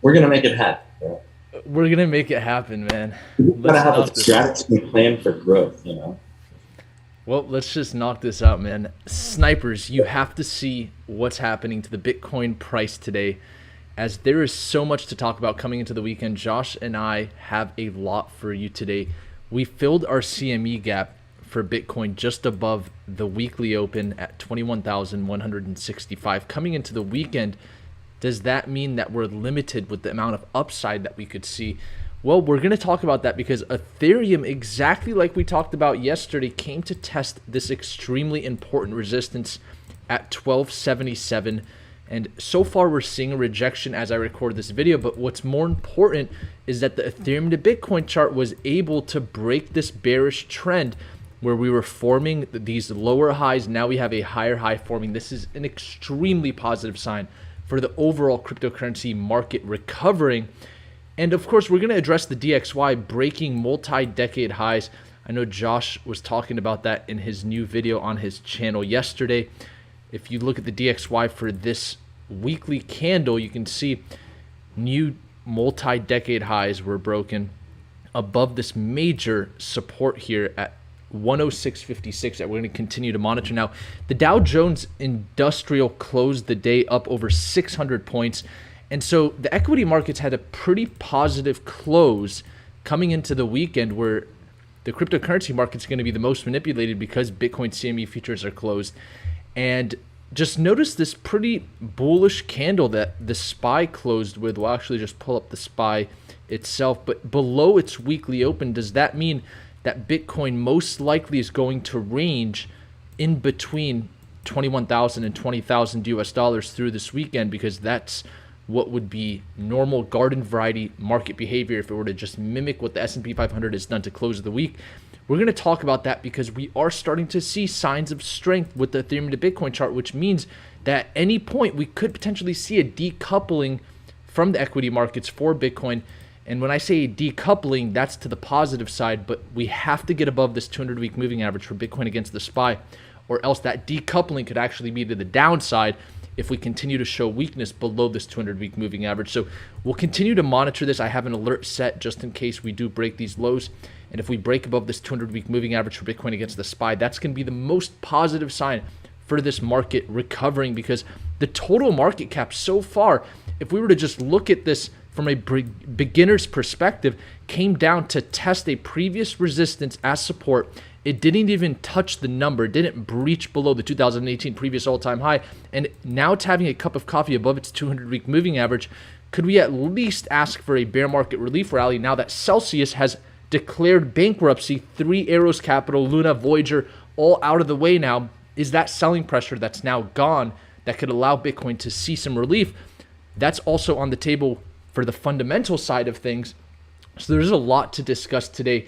we're gonna make it happen. Bro. We're going to make it happen, man. We gotta Let's have knock a this out. strategy and plan for growth. You know. Well, let's just knock this out, man. Snipers, you have to see what's happening to the Bitcoin price today, as there is so much to talk about coming into the weekend. Josh and I have a lot for you today. We filled our CME gap for Bitcoin just above the weekly open at 21,165. Coming into the weekend, does that mean that we're limited with the amount of upside that we could see? Well, we're going to talk about that because Ethereum, exactly like we talked about yesterday, came to test this extremely important resistance at 1277. And so far, we're seeing a rejection as I record this video. But what's more important is that the Ethereum to Bitcoin chart was able to break this bearish trend where we were forming these lower highs. Now we have a higher high forming. This is an extremely positive sign for the overall cryptocurrency market recovering. And of course, we're going to address the DXY breaking multi-decade highs. I know Josh was talking about that in his new video on his channel yesterday. If you look at the DXY for this weekly candle, you can see new multi-decade highs were broken above this major support here at 106.56 that we're going to continue to monitor. Now, the Dow Jones Industrial closed the day up over 600 points. And so the equity markets had a pretty positive close coming into the weekend, where the cryptocurrency market's going to be the most manipulated because Bitcoin CME futures are closed. And just notice this pretty bullish candle that the SPY closed with. We'll actually just pull up the SPY itself. But below its weekly open, does that mean that Bitcoin most likely is going to range in between 21,000 and 20,000 US dollars through this weekend? Because that's what would be normal garden variety market behavior if it were to just mimic what the S&P 500 has done to close the week. We're going to talk about that because we are starting to see signs of strength with the Ethereum to Bitcoin chart, which means that at any point we could potentially see a decoupling from the equity markets for Bitcoin. And when I say decoupling, that's to the positive side, but we have to get above this 200-week moving average for Bitcoin against the SPY, or else that decoupling could actually be to the downside if we continue to show weakness below this 200-week moving average. So we'll continue to monitor this. I have an alert set just in case we do break these lows. And if we break above this 200-week moving average for Bitcoin against the SPY, that's going to be the most positive sign for this market recovering, because the total market cap so far, if we were to just look at this from a beginner's perspective, came down to test a previous resistance as support. It didn't even touch the number. It didn't breach below the 2018 previous all-time high. And now it's having a cup of coffee above its 200-week moving average. Could we at least ask for a bear market relief rally now that Celsius has declared bankruptcy? 3 Arrows Capital, Luna, Voyager, all out of the way now. Is that selling pressure that's now gone that could allow Bitcoin to see some relief? That's also on the table for the fundamental side of things. So there's a lot to discuss today.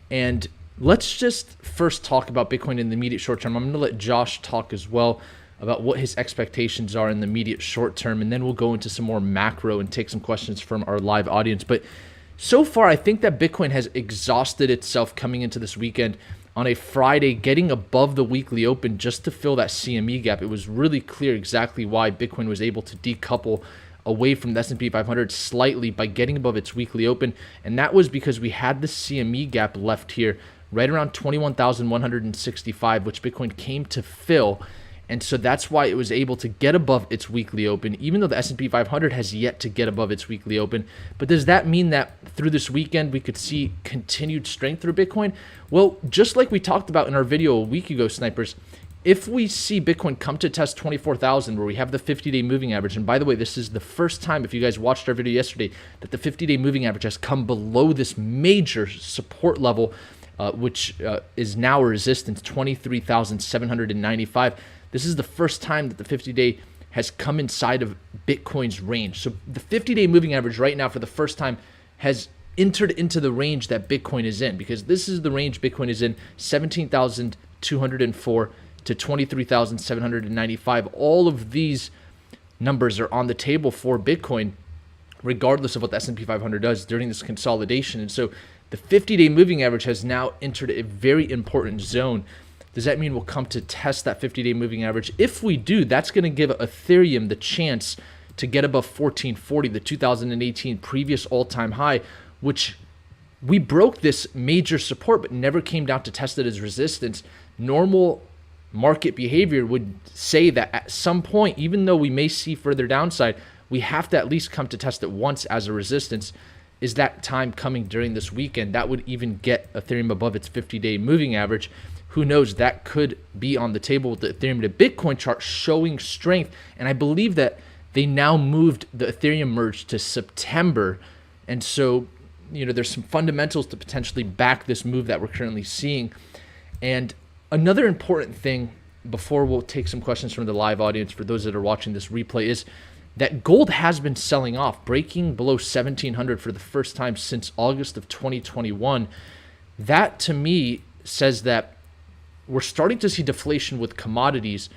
And let's just first talk about Bitcoin in the immediate short term. I'm going to let Josh talk as well about what his expectations are in the immediate short term, and then we'll go into some more macro and take some questions from our live audience. But so far, I think that Bitcoin has exhausted itself coming into this weekend on a Friday, getting above the weekly open just to fill that CME gap. It was really clear exactly why Bitcoin was able to decouple away from the S&P 500 slightly by getting above its weekly open, and that was because we had the CME gap left here right around 21,165, which Bitcoin came to fill. And so that's why it was able to get above its weekly open, even though the S&P 500 has yet to get above its weekly open. But does that mean that through this weekend we could see continued strength through Bitcoin? Well, just like we talked about in our video a week ago, snipers, if we see Bitcoin come to test 24,000, where we have the 50-day moving average, and by the way, this is the first time, if you guys watched our video yesterday, that the 50-day moving average has come below this major support level, which is now a resistance, 23,795. This is the first time that the 50-day has come inside of Bitcoin's range. So the 50-day moving average right now for the first time has entered into the range that Bitcoin is in, because this is the range Bitcoin is in, 17,204 to 23,795. All of these numbers are on the table for Bitcoin, regardless of what the S&P 500 does during this consolidation. And so the 50-day moving average has now entered a very important zone. Does that mean we'll come to test that 50-day moving average? If we do, that's going to give Ethereum the chance to get above 1440, the 2018 previous all-time high, which we broke this major support but never came down to test it as resistance. Normal market behavior would say that at some point, even though we may see further downside, we have to at least come to test it once as a resistance. Is that time coming during this weekend? That would even get Ethereum above its 50-day moving average. Who knows? That could be on the table with the Ethereum to Bitcoin chart showing strength. And I believe that they now moved the Ethereum merge to September. And so, there's some fundamentals to potentially back this move that we're currently seeing. And another important thing before we'll take some questions from the live audience for those that are watching this replay is that gold has been selling off, breaking below 1700 for the first time since August of 2021. That to me says that we're starting to see deflation with commodities,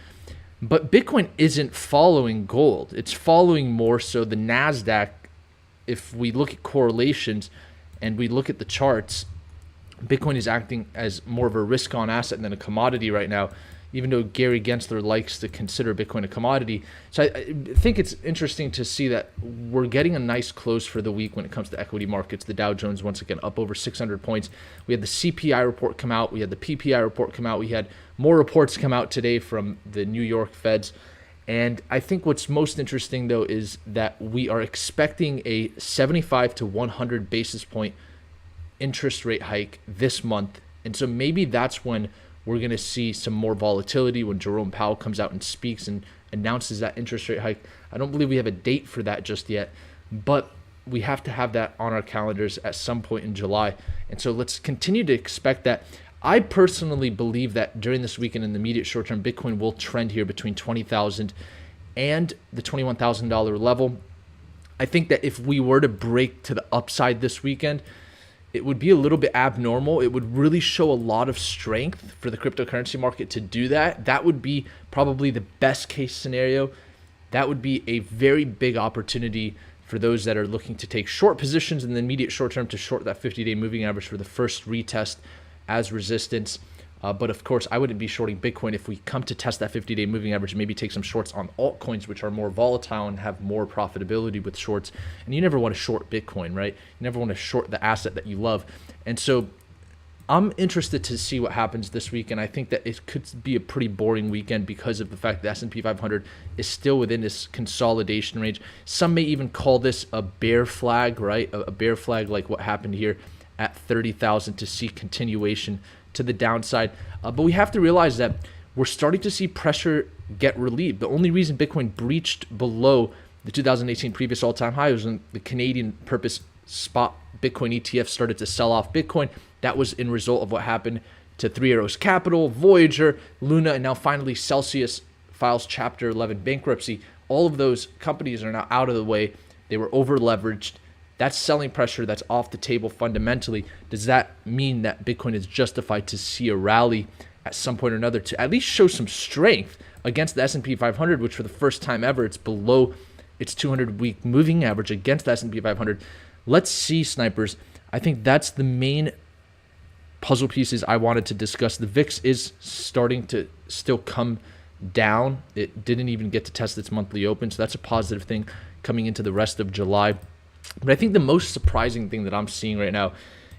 but Bitcoin isn't following gold. It's following more so the NASDAQ. If we look at correlations and we look at the charts, Bitcoin is acting as more of a risk-on asset than a commodity right now, even though Gary Gensler likes to consider Bitcoin a commodity. So I think it's interesting to see that we're getting a nice close for the week when it comes to equity markets. The Dow Jones, once again, up over 600 points. We had the CPI report come out. We had the PPI report come out. We had more reports come out today from the New York Feds. And I think what's most interesting, though, is that we are expecting a 75 to 100 basis point interest rate hike this month. And so maybe that's when we're going to see some more volatility, when Jerome Powell comes out and speaks and announces that interest rate hike. I don't believe we have a date for that just yet, but we have to have that on our calendars at some point in July. And so let's continue to expect that. I personally believe that during this weekend in the immediate short term, Bitcoin will trend here between $20,000 and the $21,000 level. I think that if we were to break to the upside this weekend, it would be a little bit abnormal. It would really show a lot of strength for the cryptocurrency market to do that. That would be probably the best case scenario. That would be a very big opportunity for those that are looking to take short positions in the immediate short term to short that 50-day moving average for the first retest as resistance. But of course, I wouldn't be shorting Bitcoin if we come to test that 50-day moving average, maybe take some shorts on altcoins, which are more volatile and have more profitability with shorts. And you never want to short Bitcoin, right? You never want to short the asset that you love. And so I'm interested to see what happens this week. And I think that it could be a pretty boring weekend because of the fact that the S&P 500 is still within this consolidation range. Some may even call this a bear flag, right? A bear flag like what happened here at 30,000 to see continuation to the downside. But we have to realize that we're starting to see pressure get relieved. The only reason Bitcoin breached below the 2018 previous all-time high was when the Canadian purpose spot Bitcoin ETF started to sell off Bitcoin. That was in result of what happened to Three Arrows Capital, Voyager, Luna, and now finally Celsius files Chapter 11 bankruptcy. All of those companies are now out of the way. They were over-leveraged. That's selling pressure that's off the table fundamentally. Does that mean that Bitcoin is justified to see a rally at some point or another to at least show some strength against the S&P 500, which for the first time ever, it's below its 200-week moving average against the S&P 500? Let's see, snipers. I think that's the main puzzle pieces I wanted to discuss. The VIX is starting to still come down. It didn't even get to test its monthly open, so that's a positive thing coming into the rest of July. But I think the most surprising thing that I'm seeing right now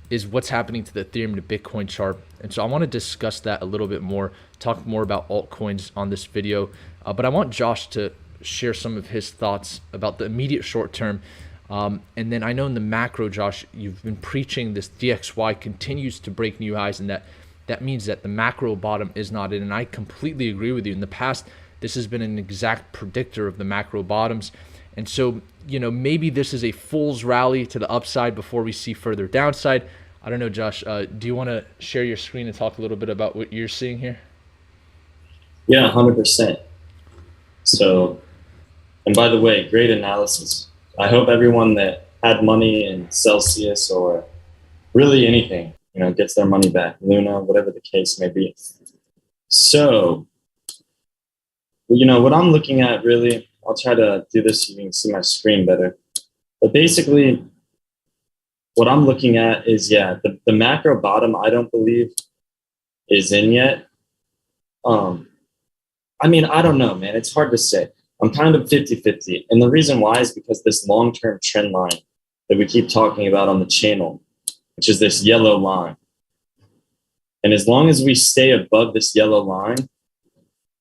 is what's happening to the Ethereum to Bitcoin chart. And so I want to discuss that a little bit more, talk more about altcoins on this video. But I want Josh to share some of his thoughts about the immediate short term. And then I know in the macro, Josh, you've been preaching this DXY continues to break new highs, and that means that the macro bottom is not in. And I completely agree with you. In the past, this has been an exact predictor of the macro bottoms. And so, maybe this is a fool's rally to the upside before we see further downside. I don't know, Josh, do you want to share your screen and talk a little bit about what you're seeing here? Yeah, 100%. So, and by the way, great analysis. I hope everyone that had money in Celsius or really anything, gets their money back, Luna, whatever the case may be. So, what I'm looking at really, I'll try to do this so you can see my screen better. But basically, what I'm looking at is, the macro bottom, I don't believe is in yet. I don't know, man. It's hard to say. I'm kind of 50-50. And the reason why is because this long-term trend line that we keep talking about on the channel, which is this yellow line. And as long as we stay above this yellow line,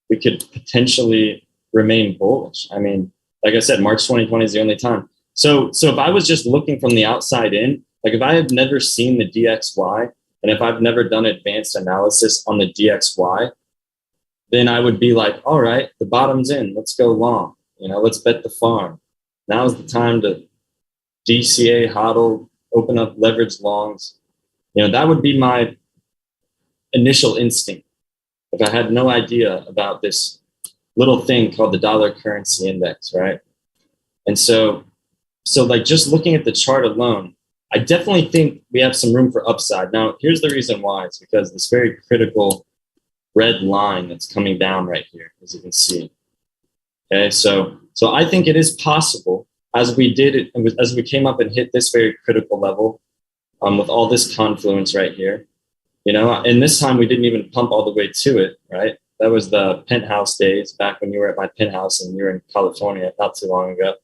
we could potentially remain bullish. I mean, like I said, March 2020 is the only time. So if I was just looking from the outside in, like if I had never seen the DXY, and if I've never done advanced analysis on the DXY, then I would be like, all right, the bottom's in, let's go long. Let's bet the farm. Now's the time to DCA, hodl, open up leverage longs. That would be my initial instinct if I had no idea about this little thing called the dollar currency index, right? And so like just looking at the chart alone, I definitely think we have some room for upside. Now, here's the reason why. It's because this very critical red line that's coming down right here, as you can see. Okay, so I think it is possible, as we did it, as we came up and hit this very critical level, with all this confluence right here, and this time we didn't even pump all the way to it, right? That was the penthouse days back when you were at my penthouse and you were in California not too long ago.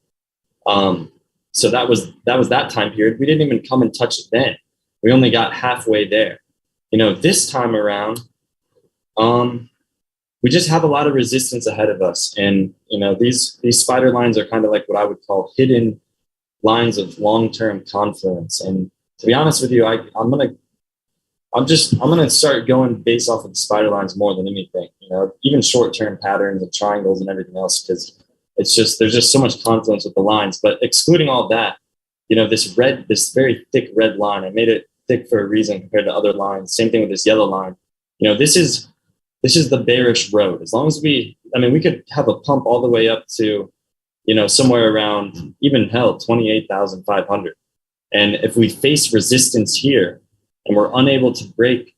So that was that time period. We didn't even come and touch it then. We only got halfway there. This time around, we just have a lot of resistance ahead of us. And, these spider lines are kind of like what I would call hidden lines of long-term confluence. And to be honest with you, I'm going to start going based off of the spider lines more than anything, even short-term patterns and triangles and everything else, because there's just so much confluence with the lines. But excluding all that, this very thick red line, I made it thick for a reason compared to other lines. Same thing with this yellow line. This is the bearish road. As long as we could have a pump all the way up to, somewhere around even 28,500. And if we face resistance here and we're unable to break,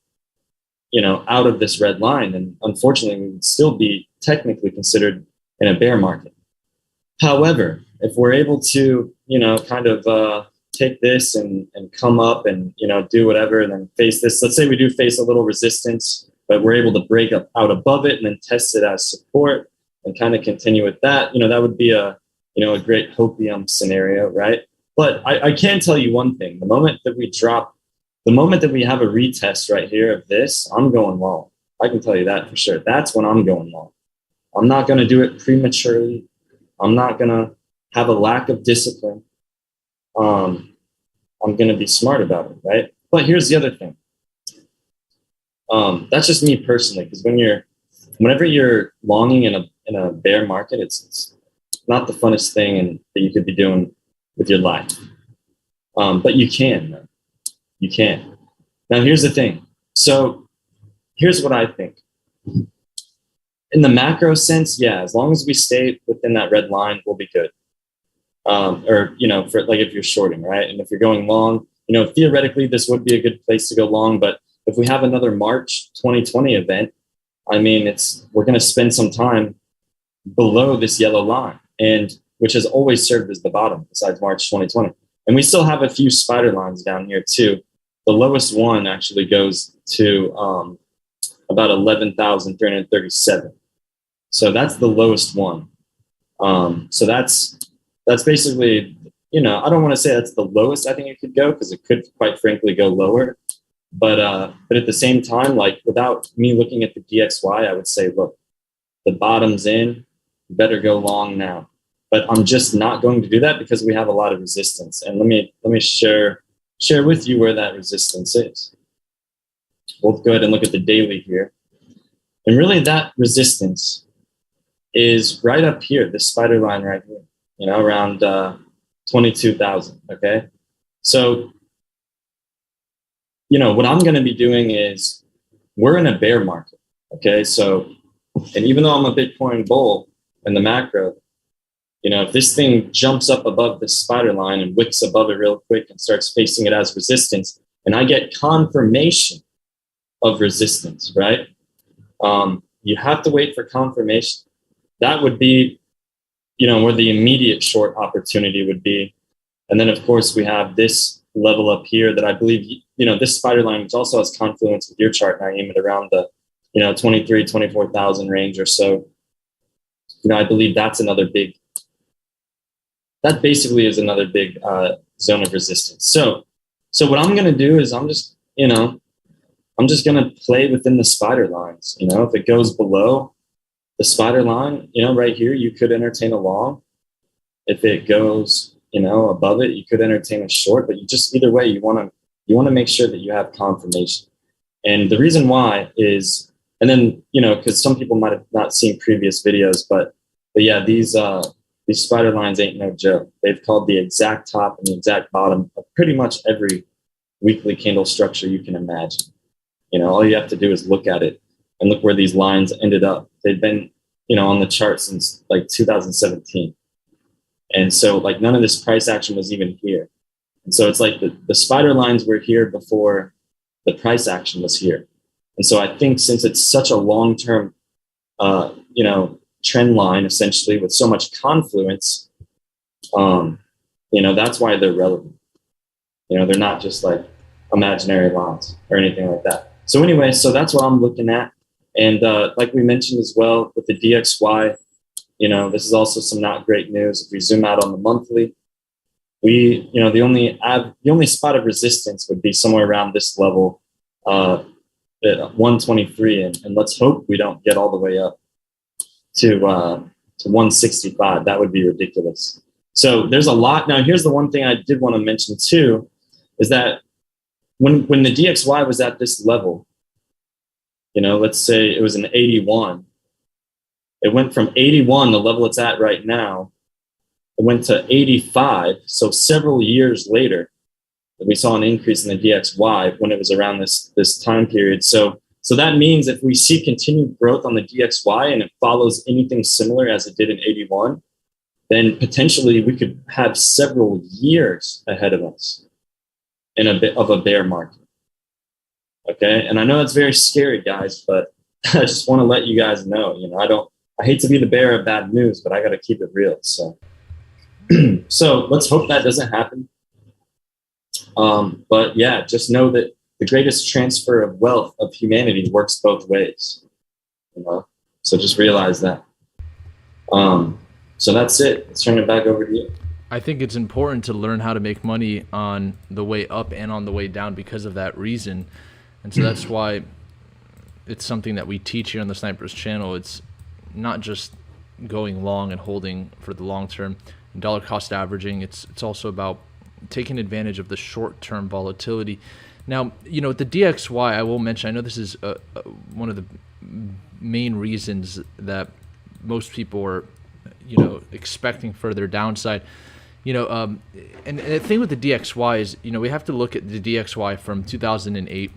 out of this red line, then unfortunately we would still be technically considered in a bear market. However, if we're able to, take this and come up and, do whatever and then face this, let's say we do face a little resistance, but we're able to break up out above it and then test it as support and kind of continue with that, that would be a great hopium scenario, right? But I can tell you one thing. The moment that we have a retest right here of this, I'm going long. I can tell you that for sure. That's when I'm going long. I'm not going to do it prematurely. I'm not going to have a lack of discipline. I'm going to be smart about it, right? But here's the other thing. That's just me personally, because whenever you're longing in a bear market, it's not the funnest thing that you could be doing with your life. But you can, man. You can. Now, here's the thing. So here's what I think. In the macro sense, yeah, as long as we stay within that red line, we'll be good. For like if you're shorting, right? And if you're going long, theoretically, this would be a good place to go long. But if we have another March 2020 event, we're going to spend some time below this yellow line, and which has always served as the bottom besides March 2020. And we still have a few spider lines down here too. The lowest one actually goes to about 11,337. So that's the lowest one. So that's basically, I don't want to say that's the lowest I think it could go, because it could quite frankly go lower. But at the same time, like without me looking at the DXY, I would say, look, the bottom's in, better go long now. But I'm just not going to do that because we have a lot of resistance. And let me share with you where that resistance is. We'll go ahead and look at the daily here. And really that resistance is right up here, this spider line right here, around 22,000, okay? So, what I'm going to be doing is we're in a bear market, okay? So, and even though I'm a Bitcoin bull in the macro, if this thing jumps up above this spider line and wicks above it real quick and starts facing it as resistance, and I get confirmation of resistance, right? You have to wait for confirmation. That would be, where the immediate short opportunity would be. And then, of course, we have this level up here that I believe, this spider line, which also has confluence with your chart, Naeem, at around the, 24,000 range or so. I believe that basically is another big zone of resistance. So what I'm gonna do is I'm just gonna play within the spider lines. If it goes below the spider line, right here, you could entertain a long. If it goes, above it, you could entertain a short. But either way, you want to make sure that you have confirmation. And the reason why is, and then because some people might have not seen previous videos, but yeah, these spider lines ain't no joke. They've called the exact top and the exact bottom of pretty much every weekly candle structure you can imagine. All you have to do is look at it and look where these lines ended up. They've been, on the chart since like 2017. And so like none of this price action was even here. And so it's like the spider lines were here before the price action was here. And so I think since it's such a long-term, trend line, essentially, with so much confluence, that's why they're relevant. They're not just like imaginary lines or anything like that. So anyway, so that's what I'm looking at. And like we mentioned as well with the DXY, this is also some not great news. If we zoom out on the monthly, the only spot of resistance would be somewhere around this level at 123, and let's hope we don't get all the way up to 165. That would be ridiculous. So there's a lot. Now, here's the one thing I did want to mention too, is that when the DXY was at this level, let's say it was an 81, it went from 81, the level it's at right now, it went to 85. So several years later, we saw an increase in the DXY when it was around this time period. So that means if we see continued growth on the DXY and it follows anything similar as it did in 81, then potentially we could have several years ahead of us in a bit of a bear market. Okay, and I know that's very scary, guys, but I just want to let you guys know. I hate to be the bearer of bad news, but I got to keep it real. So, so let's hope that doesn't happen. But yeah, just know that the greatest transfer of wealth of humanity works both ways. So just realize that. So that's it. Let's turn it back over to you. I think it's important to learn how to make money on the way up and on the way down because of that reason. And so that's why it's something that we teach here on the Snipers channel. It's not just going long and holding for the long term, dollar cost averaging. It's also about taking advantage of the short-term volatility. Now, the DXY, I will mention, I know this is one of the main reasons that most people are, expecting further downside. And the thing with the DXY is, we have to look at the DXY from 2008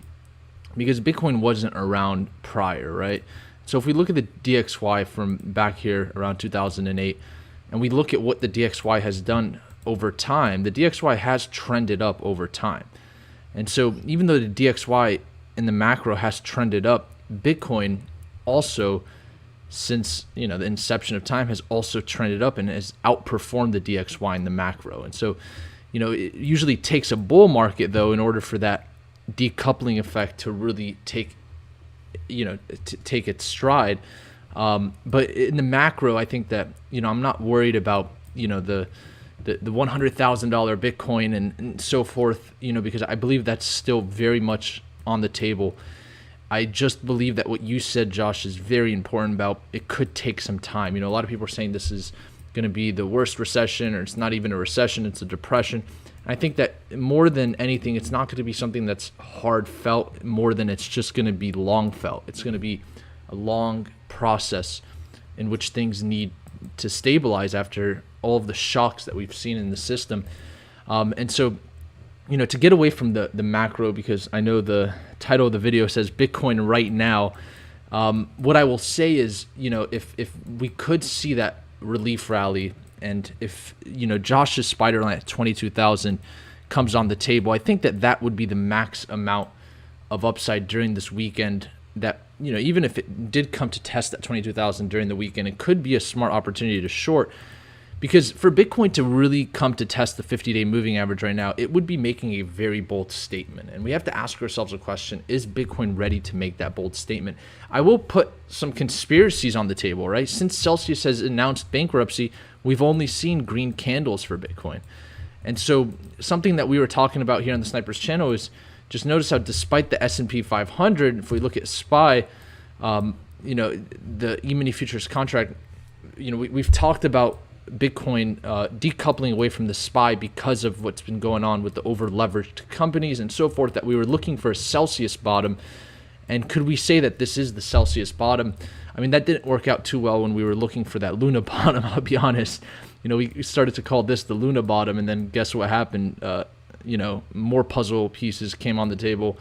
because Bitcoin wasn't around prior, right? So if we look at the DXY from back here around 2008, and we look at what the DXY has done over time, the DXY has trended up over time. And so even though the DXY in the macro has trended up, Bitcoin also, since the inception of time, has also trended up and has outperformed the DXY in the macro. And so, it usually takes a bull market though in order for that decoupling effect to really take its stride. But in the macro, I think that I'm not worried about the $100,000 Bitcoin and so forth, because I believe that's still very much on the table. I just believe that what you said, Josh, is very important about it could take some time. A lot of people are saying this is going to be the worst recession, or it's not even a recession, it's a depression. I think that more than anything, it's not going to be something that's hard felt more than it's just going to be long felt. It's going to be a long process in which things need to stabilize after all of the shocks that we've seen in the system. And so, to get away from the macro, because I know the title of the video says Bitcoin right now, what I will say is, if we could see that relief rally, and if Josh's spider line at 22,000 comes on the table, I think that would be the max amount of upside during this weekend. That even if it did come to test at 22,000 during the weekend, it could be a smart opportunity to short, Because for Bitcoin to really come to test the 50-day moving average right now, it would be making a very bold statement. And we have to ask ourselves a question, is Bitcoin ready to make that bold statement? I will put some conspiracies on the table, right? Since Celsius has announced bankruptcy, we've only seen green candles for Bitcoin. And so something that we were talking about here on the Snipers channel is just notice how despite the S&P 500, if we look at SPY, the E-mini futures contract, we've talked about Bitcoin decoupling away from the SPY because of what's been going on with the over-leveraged companies and so forth, that we were looking for a Celsius bottom. And could we say that this is the Celsius bottom? I mean, that didn't work out too well when we were looking for that Luna bottom, I'll be honest. We started to call this the Luna bottom, and then guess what happened? More puzzle pieces came on the table.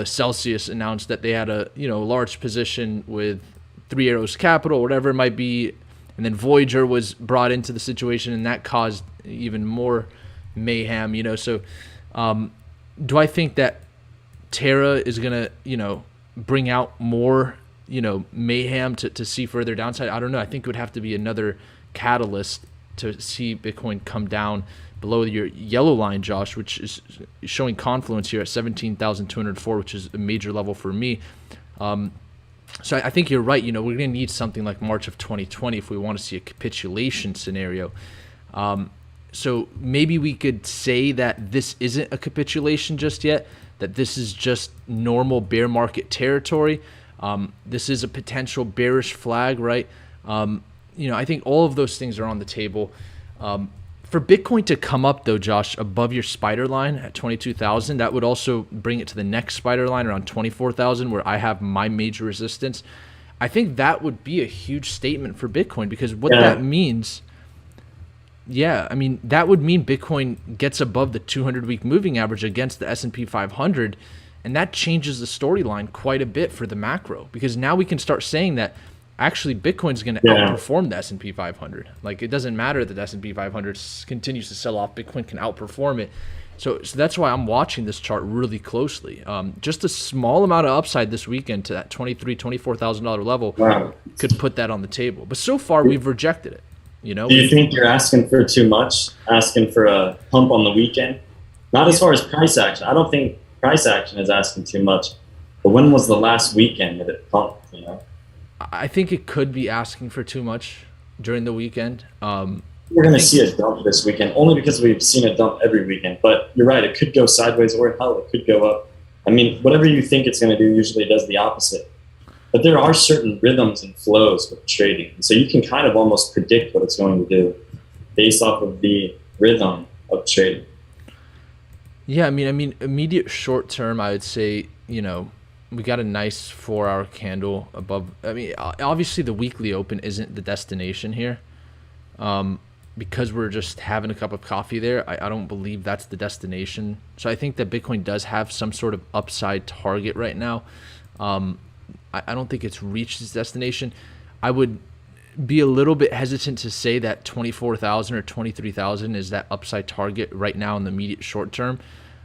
Celsius announced that they had a, large position with Three Arrows Capital, whatever it might be. And then Voyager was brought into the situation, and that caused even more mayhem, So do I think that Terra is going to, bring out more, mayhem to see further downside? I don't know. I think it would have to be another catalyst to see Bitcoin come down below your yellow line, Josh, which is showing confluence here at 17,204, which is a major level for me. So I think you're right. We're going to need something like March of 2020 if we want to see a capitulation scenario. So maybe we could say that this isn't a capitulation just yet, that this is just normal bear market territory. This is a potential bearish flag, right? I think all of those things are on the table. For Bitcoin to come up, though, Josh, above your spider line at 22,000, that would also bring it to the next spider line around 24,000, where I have my major resistance. I think that would be a huge statement for Bitcoin, because what that means, that would mean Bitcoin gets above the 200-week moving average against the S&P 500, and that changes the storyline quite a bit for the macro, because now we can start saying that actually Bitcoin's going to outperform the S&P 500. Like, it doesn't matter that the S&P 500 continues to sell off. Bitcoin can outperform it. So that's why I'm watching this chart really closely. Just a small amount of upside this weekend to that $24,000 level could put that on the table. But so far, we've rejected it. Do you think you're asking for too much, asking for a pump on the weekend? Not as far as price action. I don't think price action is asking too much. But when was the last weekend that it pumped, I think it could be asking for too much during the weekend. We're going to see a dump this weekend, only because we've seen a dump every weekend. But you're right, it could go sideways, or hell, it could go up. I mean, whatever you think it's going to do, usually it does the opposite. But there are certain rhythms and flows with trading. So you can kind of almost predict what it's going to do based off of the rhythm of trading. Yeah, I mean, immediate short term, I would say, we got a nice 4-hour candle above. I mean, obviously the weekly open isn't the destination here. Because we're just having a cup of coffee there, I don't believe that's the destination. So I think that Bitcoin does have some sort of upside target right now. I don't think it's reached its destination. I would be a little bit hesitant to say that 24,000 or 23,000 is that upside target right now in the immediate short term.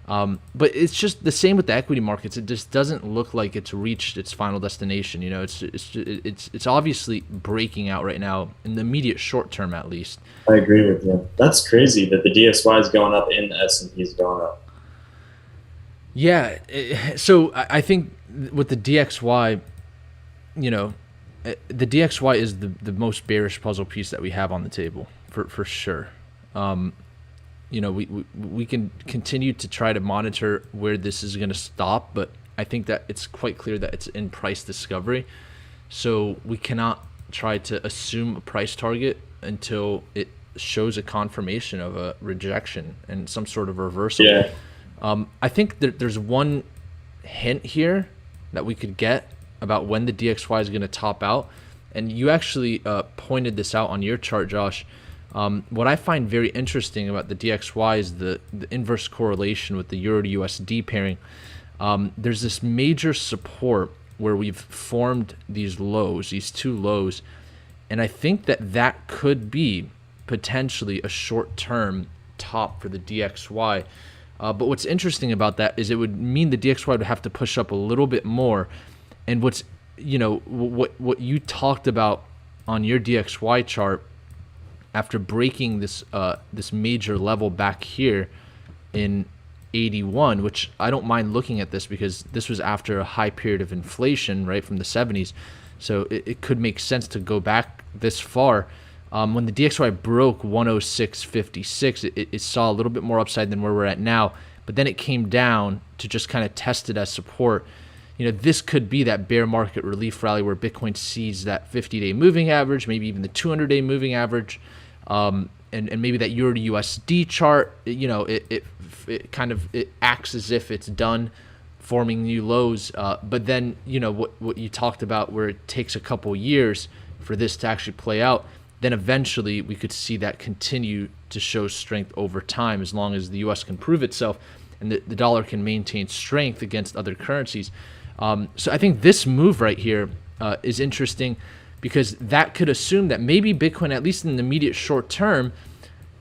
But it's just the same with the equity markets. It just doesn't look like it's reached its final destination. It's obviously breaking out right now in the immediate short term, at least. I agree with you. That's crazy that the DXY is going up and the S&P is going up. Yeah. So I think with the DXY, the DXY is the most bearish puzzle piece that we have on the table for sure. We can continue to try to monitor where this is going to stop, but I think that it's quite clear that it's in price discovery. So we cannot try to assume a price target until it shows a confirmation of a rejection and some sort of reversal. Yeah. I think that there's one hint here that we could get about when the DXY is going to top out. And you actually pointed this out on your chart, Josh. What I find very interesting about the DXY is the inverse correlation with the Euro to USD pairing. There's this major support where we've formed these lows, these two lows, and I think that could be potentially a short-term top for the DXY. But what's interesting about that is it would mean the DXY would have to push up a little bit more. And what you talked about on your DXY chart after breaking this major level back here in 81, which I don't mind looking at this because this was after a high period of inflation, right, from the 70s. So it could make sense to go back this far. When the DXY broke 106.56, it saw a little bit more upside than where we're at now, but then it came down to just kind of test it as support. This could be that bear market relief rally where Bitcoin sees that 50-day moving average, maybe even the 200-day moving average, and maybe that Euro to USD chart. It kind of acts as if it's done forming new lows. But then what you talked about, where it takes a couple years for this to actually play out, then eventually we could see that continue to show strength over time, as long as the U.S. can prove itself and the dollar can maintain strength against other currencies. So I think this move right here is interesting, because that could assume that maybe Bitcoin, at least in the immediate short term,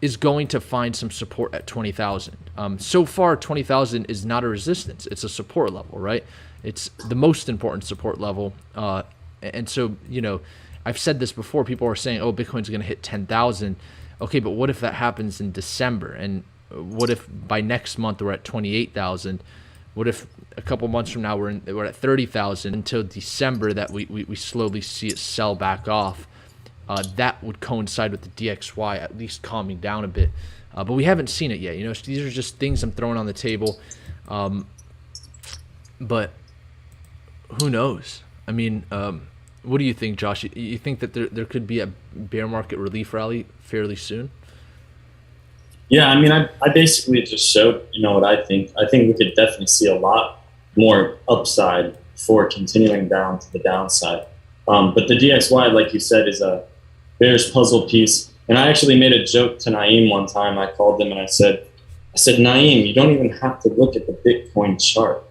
is going to find some support at 20,000. So far, 20,000 is not a resistance. It's a support level, right? It's the most important support level. And so, I've said this before. People are saying, oh, Bitcoin's going to hit 10,000. Okay, but what if that happens in December? And what if by next month we're at 28,000? What if a couple months from now we're at 30,000 until December, that we slowly see it sell back off? That would coincide with the DXY at least calming down a bit. But we haven't seen it yet. These are just things I'm throwing on the table. But who knows? I mean, what do you think, Josh? You think that there could be a bear market relief rally fairly soon? Yeah, I mean, I basically just showed, what I think. I think we could definitely see a lot more upside for continuing down to the downside. But the DXY, like you said, is a bear's puzzle piece. And I actually made a joke to Naeem one time. I called him and I said, Naeem, you don't even have to look at the Bitcoin chart.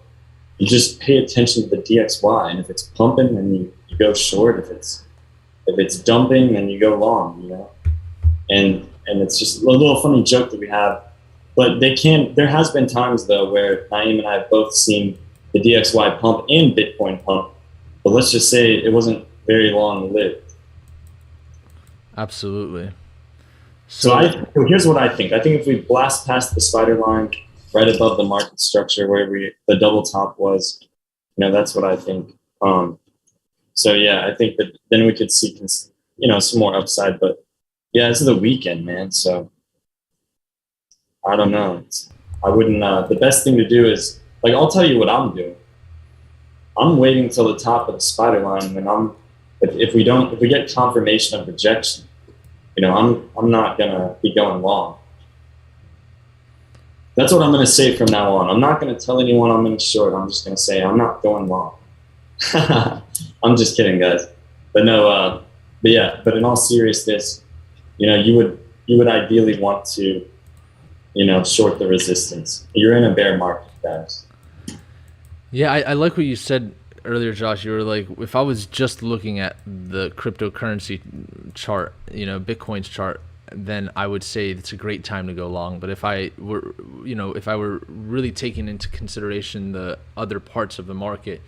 You just pay attention to the DXY. And if it's pumping, then you go short. If it's dumping, then you go long, And it's just a little funny joke that we have. But there has been times, though, where Naeem and I have both seen the DXY pump and Bitcoin pump. But let's just say it wasn't very long lived. Absolutely. So here's what I think. I think if we blast past the spider line right above the market structure where the double top was, that's what I think. So yeah, I think that then we could see, some more upside. But yeah, this is the weekend, man. So I don't know. I wouldn't. The best thing to do is, I'll tell you what I'm doing. I'm waiting until the top of the spider line, and if we get confirmation of rejection, I'm not gonna be going long. That's what I'm gonna say from now on. I'm not gonna tell anyone I'm in short. I'm just gonna say I'm not going long. I'm just kidding, guys. But no. But yeah. But in all seriousness, you would ideally want to, short the resistance. You're in a bear market, guys. Yeah, I like what you said earlier, Josh. You were like, if I was just looking at the cryptocurrency chart, Bitcoin's chart, then I would say it's a great time to go long. But if I were really taking into consideration the other parts of the market,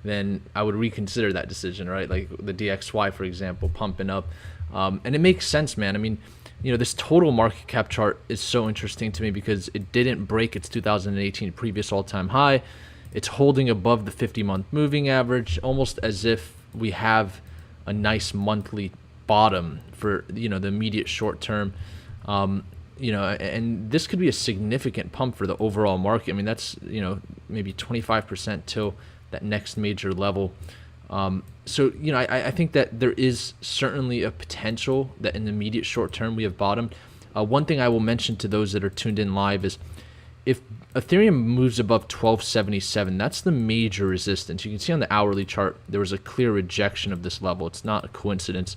then I would reconsider that decision, right? Like the DXY, for example, pumping up. And it makes sense, man. I mean, this total market cap chart is so interesting to me because it didn't break its 2018 previous all-time high. It's holding above the 50-month moving average, almost as if we have a nice monthly bottom for the immediate short term. And this could be a significant pump for the overall market. I mean, that's maybe 25% till that next major level. So I think that there is certainly a potential that in the immediate short term we have bottomed. One thing I will mention to those that are tuned in live is, if Ethereum moves above 1277, that's the major resistance. You can see on the hourly chart, there was a clear rejection of this level. It's not a coincidence.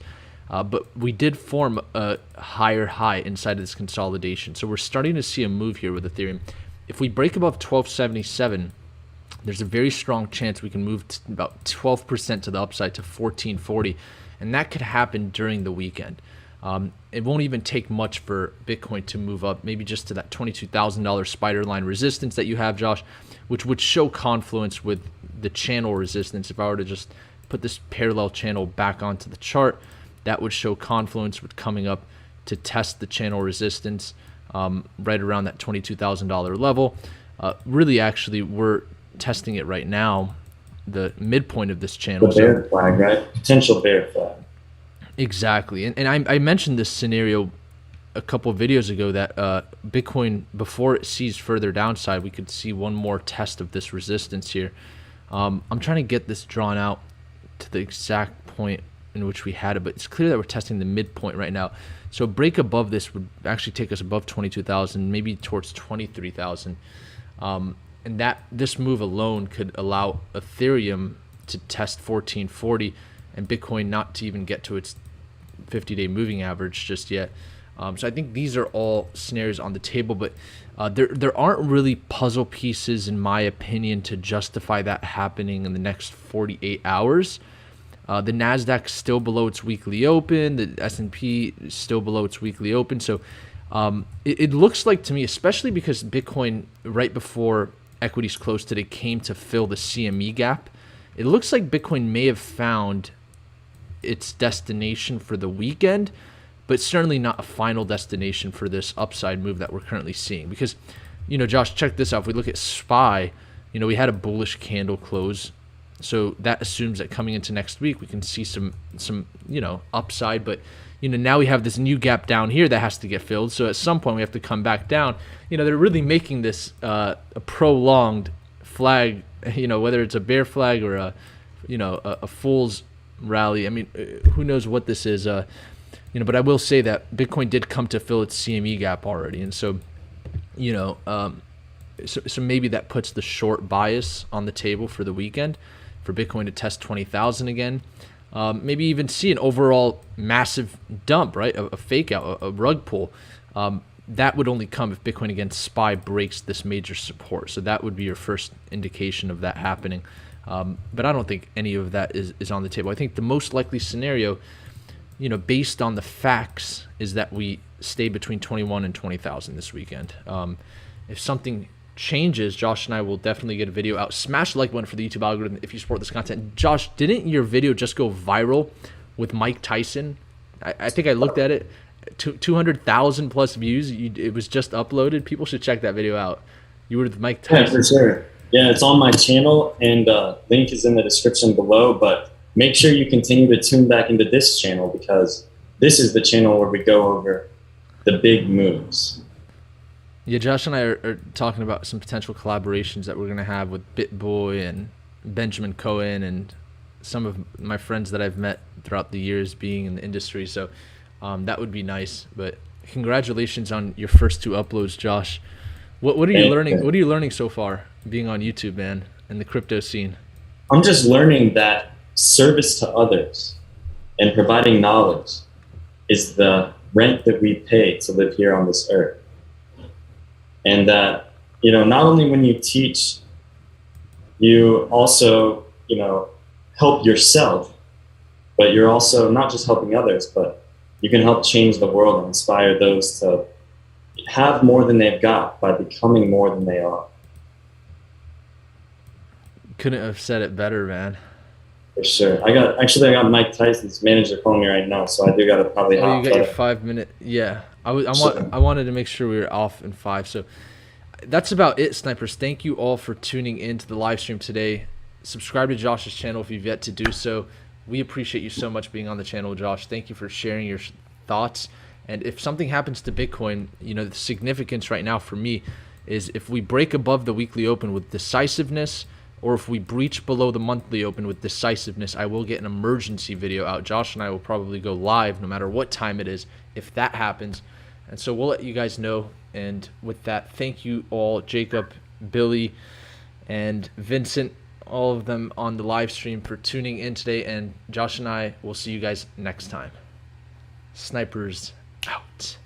But we did form a higher high inside of this consolidation. So we're starting to see a move here with Ethereum. If we break above 1277, there's a very strong chance we can move about 12% to the upside to 1440. And that could happen during the weekend. It won't even take much for Bitcoin to move up, maybe just to that $22,000 spider line resistance that you have, Josh, which would show confluence with the channel resistance. If I were to just put this parallel channel back onto the chart, that would show confluence with coming up to test the channel resistance right around that $22,000 level. Really, actually, we're testing it right now, the midpoint of this channel. The bear flag, right? Potential bear flag. Exactly. And I mentioned this scenario a couple of videos ago that Bitcoin, before it sees further downside, we could see one more test of this resistance here. I'm trying to get this drawn out to the exact point in which we had it, but it's clear that we're testing the midpoint right now. So a break above this would actually take us above 22,000, maybe towards 23,000. And that this move alone could allow Ethereum to test 1440 and Bitcoin not to even get to its 50-day moving average just yet. So I think these are all scenarios on the table, but there aren't really puzzle pieces, in my opinion, to justify that happening in the next 48 hours. The Nasdaq's still below its weekly open. The S&P is still below its weekly open. So it looks like to me, especially because Bitcoin right before equities closed today came to fill the CME gap, it looks like Bitcoin may have found its destination for the weekend, but certainly not a final destination for this upside move that we're currently seeing. Because, Josh, check this out. If we look at SPY, we had a bullish candle close. So that assumes that coming into next week, we can see some upside. But, now we have this new gap down here that has to get filled. So at some point we have to come back down. They're really making this a prolonged flag, whether it's a bear flag or a fool's rally. I mean, who knows what this is, but I will say that Bitcoin did come to fill its CME gap already. And so, so maybe that puts the short bias on the table for the weekend for Bitcoin to test 20,000 again. Maybe even see an overall massive dump, right? A fake out, a rug pull. That would only come if Bitcoin against SPY breaks this major support. So that would be your first indication of that happening. But I don't think any of that is on the table. I think the most likely scenario, based on the facts, is that we stay between 21 and 20,000 this weekend. If something changes, Josh and I will definitely get a video out. Smash the like button for the YouTube algorithm if you support this content. Josh, didn't your video just go viral with Mike Tyson? I think I looked at it, 200,000 plus views. It was just uploaded. People should check that video out. You were with Mike Tyson. Yeah, for sure. Yeah, it's on my channel, and link is in the description below. But make sure you continue to tune back into this channel, because this is the channel where we go over the big moves. Yeah, Josh and I are talking about some potential collaborations that we're going to have with BitBoy and Benjamin Cohen and some of my friends that I've met throughout the years being in the industry. So that would be nice. But congratulations on your first 2 uploads, Josh. What are you learning? What are you learning so far being on YouTube, man, in the crypto scene? I'm just learning that service to others and providing knowledge is the rent that we pay to live here on this earth. And that, not only when you teach, you also, help yourself, but you're also not just helping others, but you can help change the world and inspire those to have more than they've got by becoming more than they are. Couldn't have said it better, man. For sure. I got Mike Tyson's manager calling me right now, so I do got to probably hop. You got your 5-minute. Yeah. I wanted to make sure we were off in 5. So that's about it, snipers. Thank you all for tuning into the live stream today. Subscribe to Josh's channel if you've yet to do so. We appreciate you so much being on the channel, Josh. Thank you for sharing your thoughts. And if something happens to Bitcoin, the significance right now for me is if we break above the weekly open with decisiveness, or if we breach below the monthly open with decisiveness, I will get an emergency video out. Josh and I will probably go live no matter what time it is if that happens. And so we'll let you guys know. And with that, thank you all, Jacob, Billy, and Vincent, all of them on the live stream, for tuning in today. And Josh and I will see you guys next time. Snipers out.